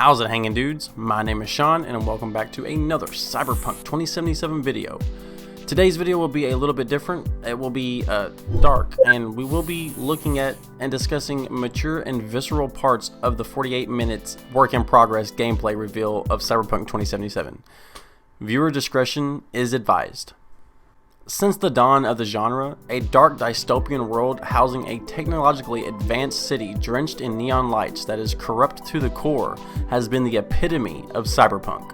How's it hanging, dudes? My name is Sean and welcome back to another Cyberpunk 2077 video. Today's video will be a little bit different. It will be dark, and we will be looking at and discussing mature and visceral parts of the 48 minutes work in progress gameplay reveal of Cyberpunk 2077. Viewer discretion is advised. Since the dawn of the genre, a dark dystopian world housing a technologically advanced city drenched in neon lights that is corrupt to the core has been the epitome of cyberpunk.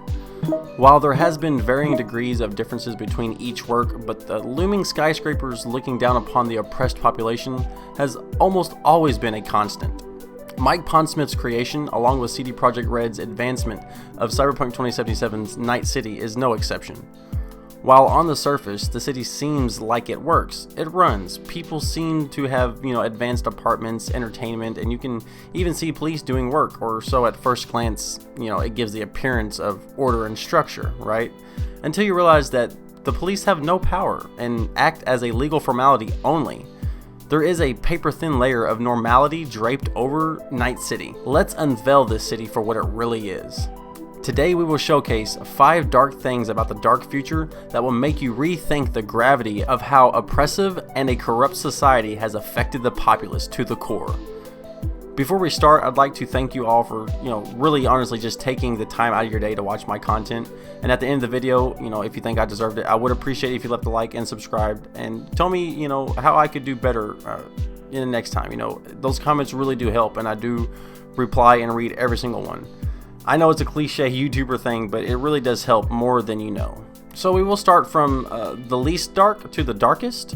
While there has been varying degrees of differences between each work, but the looming skyscrapers looking down upon the oppressed population has almost always been a constant. Mike Pondsmith's creation, along with CD Projekt Red's advancement of Cyberpunk 2077's Night City, is no exception. While on the surface, the city seems like it works, it runs. People seem to have, advanced apartments, entertainment, and you can even see police doing work, or so at first glance, it gives the appearance of order and structure, right? Until you realize that the police have no power and act as a legal formality only. There is a paper-thin layer of normality draped over Night City. Let's unveil this city for what it really is. Today we will showcase 5 dark things about the dark future that will make you rethink the gravity of how oppressive and a corrupt society has affected the populace to the core. Before we start, I'd like to thank you all for, really honestly just taking the time out of your day to watch my content. And at the end of the video, if you think I deserved it, I would appreciate it if you left a like and subscribed and tell me, how I could do better in the next time. Those comments really do help, and I do reply and read every single one. I know it's a cliche YouTuber thing, but it really does help more than you know. So we will start from the least dark to the darkest,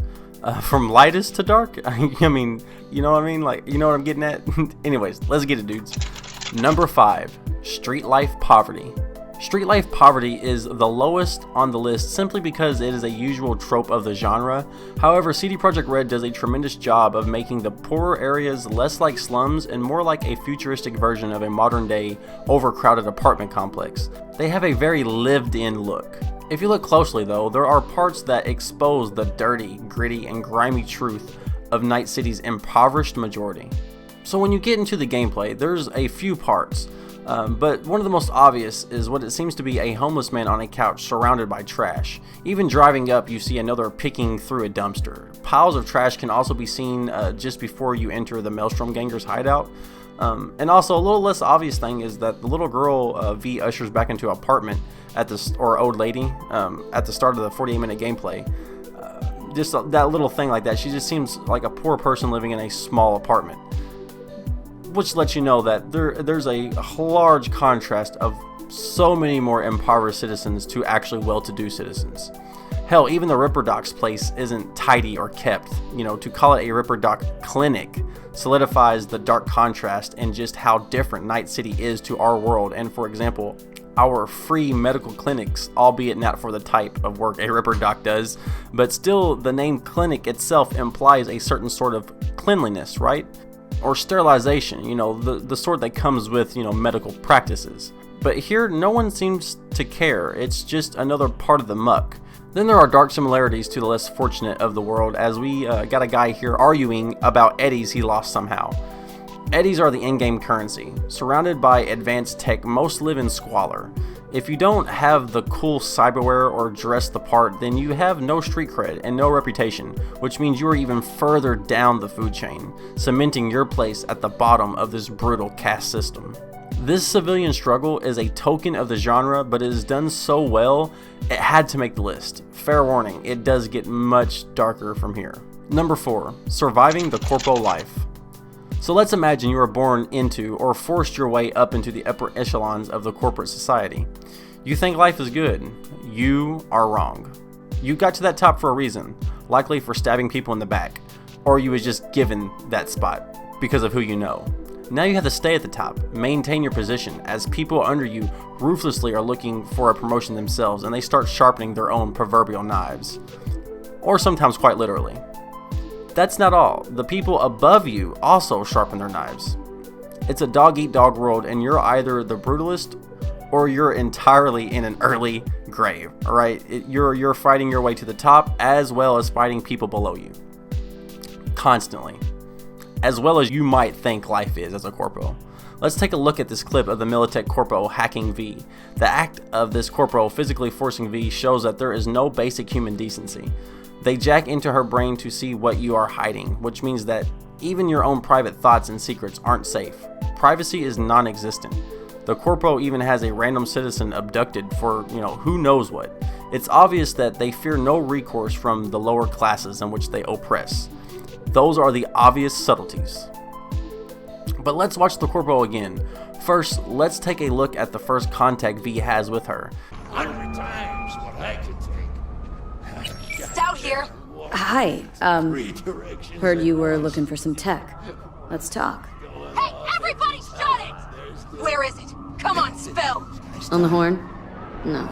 from lightest to dark. I mean, you know what I mean? Like, you know what I'm getting at? Anyways, let's get it, dudes. Number 5, street life poverty. Street life poverty is the lowest on the list simply because it is a usual trope of the genre. However, CD Projekt Red does a tremendous job of making the poorer areas less like slums and more like a futuristic version of a modern day overcrowded apartment complex. They have a very lived-in look. If you look closely though, there are parts that expose the dirty, gritty, and grimy truth of Night City's impoverished majority. So when you get into the gameplay, there's a few parts. But one of the most obvious is what it seems to be a homeless man on a couch surrounded by trash. Even driving up, you see another picking through a dumpster. Piles of trash can also be seen just before you enter the Maelstrom Gangers' hideout. And also a little less obvious thing is that the little girl V ushers back into an apartment or old lady at the start of the 48-minute gameplay. Just that little thing like that, she just seems like a poor person living in a small apartment. Which lets you know that there's a large contrast of so many more impoverished citizens to actually well-to-do citizens. Hell, even the Ripper Doc's place isn't tidy or kept. To call it a Ripper Doc clinic solidifies the dark contrast and just how different Night City is to our world. And for example, our free medical clinics, albeit not for the type of work a Ripper Doc does, but still the name clinic itself implies a certain sort of cleanliness, right? Or sterilization, the sort that comes with, medical practices. But here, no one seems to care. It's just another part of the muck. Then there are dark similarities to the less fortunate of the world, as we got a guy here arguing about eddies he lost somehow. Eddies are the in-game currency. Surrounded by advanced tech, most live in squalor. If you don't have the cool cyberware or dress the part, then you have no street cred and no reputation, which means you are even further down the food chain, cementing your place at the bottom of this brutal caste system. This civilian struggle is a token of the genre, but it is done so well, it had to make the list. Fair warning, it does get much darker from here. Number 4, surviving the CORPO life. So let's imagine you were born into or forced your way up into the upper echelons of the corporate society. You think life is good. You are wrong. You got to that top for a reason, likely for stabbing people in the back, or you was just given that spot because of who you know. Now you have to stay at the top, maintain your position, as people under you ruthlessly are looking for a promotion themselves and they start sharpening their own proverbial knives. Or sometimes quite literally. That's not all. The people above you also sharpen their knives. It's a dog-eat-dog world, and you're either the brutalist or you're entirely in an early grave, alright? You're fighting your way to the top as well as fighting people below you. Constantly. As well as you might think life is as a corpo. Let's take a look at this clip of the Militech CORPO hacking V. The act of this CORPO physically forcing V shows that there is no basic human decency. They jack into her brain to see what you are hiding, which means that even your own private thoughts and secrets aren't safe. Privacy is non-existent. The CORPO even has a random citizen abducted for, who knows what. It's obvious that they fear no recourse from the lower classes in which they oppress. Those are the obvious subtleties. But let's watch the CORPO again. First, let's take a look at the first contact V has with her. 100 times what I can take. Stout here. Hi, heard you were looking for some tech. Let's talk. Hey, everybody shut it! Where is it? Come on, spill! On the horn? No.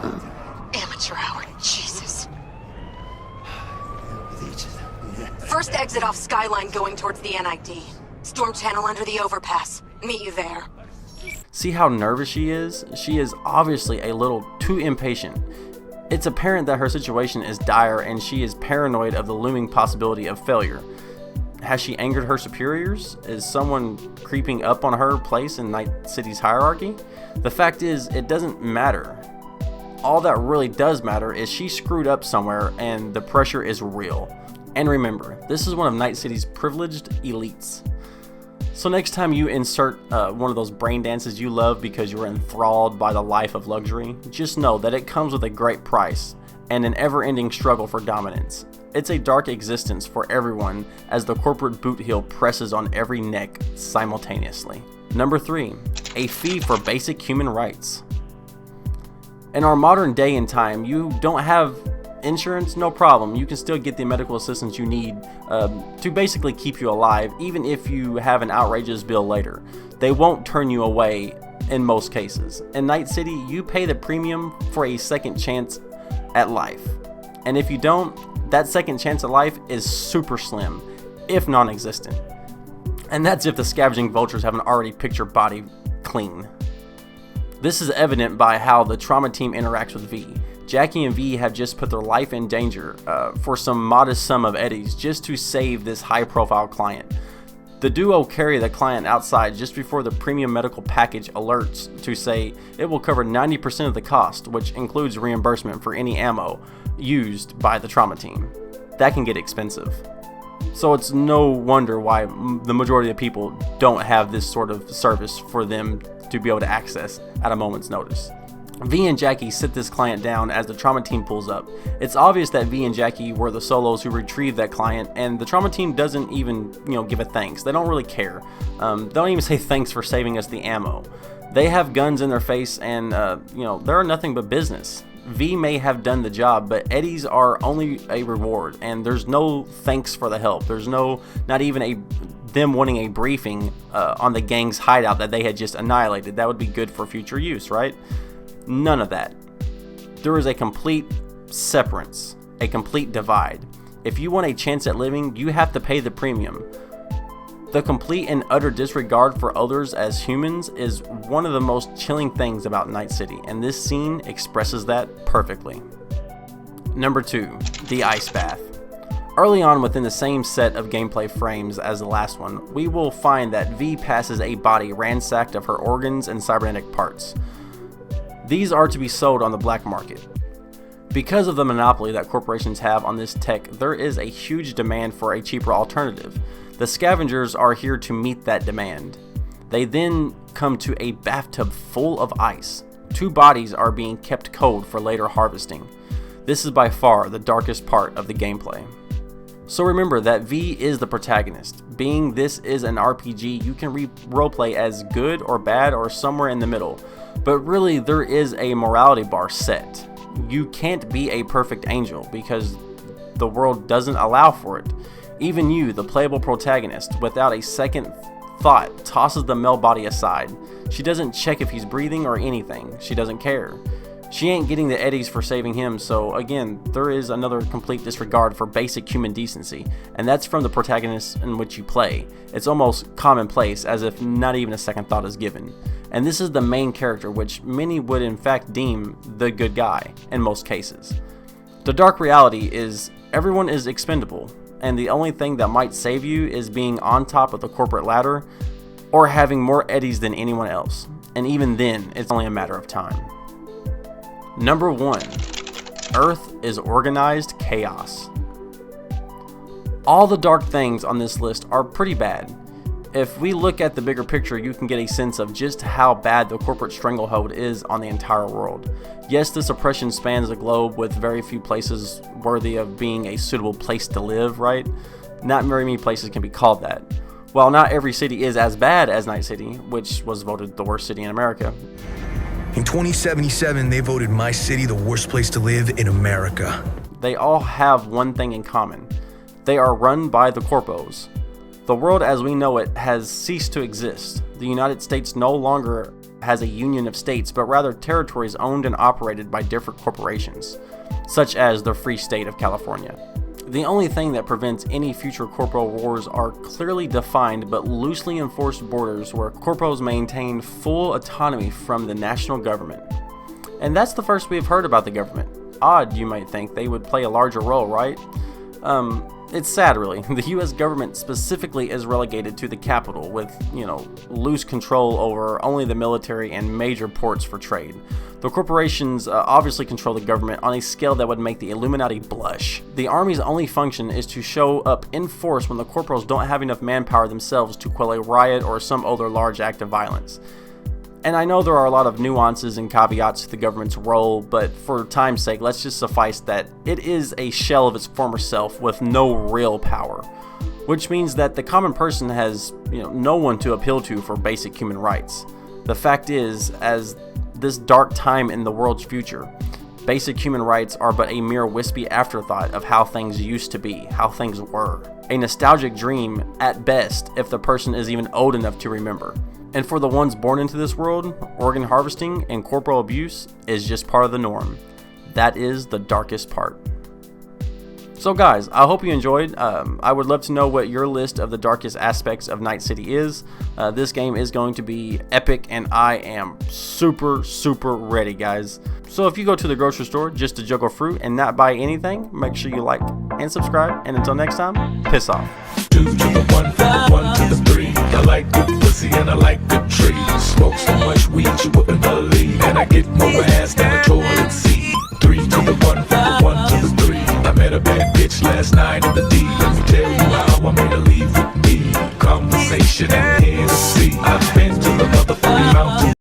Amateur hour, Jesus. First exit off Skyline going towards the NID. Storm channel under the overpass. Meet you there. See how nervous she is? She is obviously a little too impatient. It's apparent that her situation is dire and she is paranoid of the looming possibility of failure. Has she angered her superiors? Is someone creeping up on her place in Night City's hierarchy? The fact is, it doesn't matter. All that really does matter is she screwed up somewhere and the pressure is real. And remember, this is one of Night City's privileged elites. So next time you insert one of those brain dances you love because you're enthralled by the life of luxury, just know that it comes with a great price and an ever-ending struggle for dominance. It's a dark existence for everyone as the corporate boot heel presses on every neck simultaneously. Number 3, a fee for basic human rights. In our modern day and time, you don't have insurance, no problem. You can still get the medical assistance you need to basically keep you alive, even if you have an outrageous bill later. They won't turn you away in most cases. In Night City, you pay the premium for a second chance at life. And if you don't, that second chance at life is super slim, if non-existent. And that's if the scavenging vultures haven't already picked your body clean. This is evident by how the trauma team interacts with V. Jackie and V have just put their life in danger for some modest sum of eddies just to save this high-profile client. The duo carry the client outside just before the premium medical package alerts to say it will cover 90% of the cost, which includes reimbursement for any ammo used by the trauma team. That can get expensive. So it's no wonder why the majority of people don't have this sort of service for them to be able to access at a moment's notice. V and Jackie sit this client down as the trauma team pulls up. It's obvious that V and Jackie were the solos who retrieved that client, and the trauma team doesn't even, give a thanks. They don't really care. They don't even say thanks for saving us the ammo. They have guns in their face, and they're nothing but business. V may have done the job, but eddies are only a reward, and there's no thanks for the help. There's not even them wanting a briefing on the gang's hideout that they had just annihilated. That would be good for future use, right? None of that. There is a complete separance, a complete divide. If you want a chance at living, you have to pay the premium. The complete and utter disregard for others as humans is one of the most chilling things about Night City, and this scene expresses that perfectly. Number 2, the ice bath. Early on within the same set of gameplay frames as the last one, we will find that V passes a body ransacked of her organs and cybernetic parts. These are to be sold on the black market. Because of the monopoly that corporations have on this tech, there is a huge demand for a cheaper alternative. The scavengers are here to meet that demand. They then come to a bathtub full of ice. 2 bodies are being kept cold for later harvesting. This is by far the darkest part of the gameplay. So remember that V is the protagonist. Being this is an RPG, you can roleplay as good or bad or somewhere in the middle. But really, there is a morality bar set. You can't be a perfect angel because the world doesn't allow for it. Even you, the playable protagonist, without a second thought, tosses the male body aside. She doesn't check if he's breathing or anything. She doesn't care. She ain't getting the eddies for saving him, so again, there is another complete disregard for basic human decency, and that's from the protagonist in which you play. It's almost commonplace, as if not even a second thought is given. And this is the main character, which many would in fact deem the good guy, in most cases. The dark reality is, everyone is expendable, and the only thing that might save you is being on top of the corporate ladder. or having more eddies than anyone else. And even then, it's only a matter of time. Number 1. Earth is organized chaos. All the dark things on this list are pretty bad. If we look at the bigger picture, you can get a sense of just how bad the corporate stranglehold is on the entire world. Yes, this oppression spans the globe with very few places worthy of being a suitable place to live, right? Not very many places can be called that. While not every city is as bad as Night City, which was voted the worst city in America. In 2077, they voted my city the worst place to live in America. They all have one thing in common. They are run by the corpos. The world as we know it has ceased to exist. The United States no longer has a union of states, but rather territories owned and operated by different corporations, such as the Free State of California. The only thing that prevents any future corpo wars are clearly defined but loosely enforced borders where corpos maintain full autonomy from the national government. And that's the first we've heard about the government. Odd, you might think. They would play a larger role, right? It's sad, really. The US government specifically is relegated to the capital with, loose control over only the military and major ports for trade. The corporations obviously control the government on a scale that would make the Illuminati blush. The army's only function is to show up in force when the corporals don't have enough manpower themselves to quell a riot or some other large act of violence. And I know there are a lot of nuances and caveats to the government's role, but for time's sake, let's just suffice that it is a shell of its former self with no real power. Which means that the common person has, no one to appeal to for basic human rights. The fact is, as this dark time in the world's future, basic human rights are but a mere wispy afterthought of how things used to be, how things were. A nostalgic dream, at best, if the person is even old enough to remember. And for the ones born into this world, organ harvesting and corporal abuse is just part of the norm. That is the darkest part. So guys, I hope you enjoyed. I would love to know what your list of the darkest aspects of Night City is. This game is going to be epic and I am super ready, guys. So if you go to the grocery store just to juggle fruit and not buy anything, make sure you like and subscribe. And until next time, piss off. 2 to the 1, from the 1 to the 3. I like good pussy and I like good trees. Smoke so much weed you wouldn't believe, and I get more ass than a toilet seat. 3 to the 1, from the 1 to the 3. I met a bad bitch last night in the D. Let me tell you how I made her leave with me. Conversation and Hennessy. I've been to the mother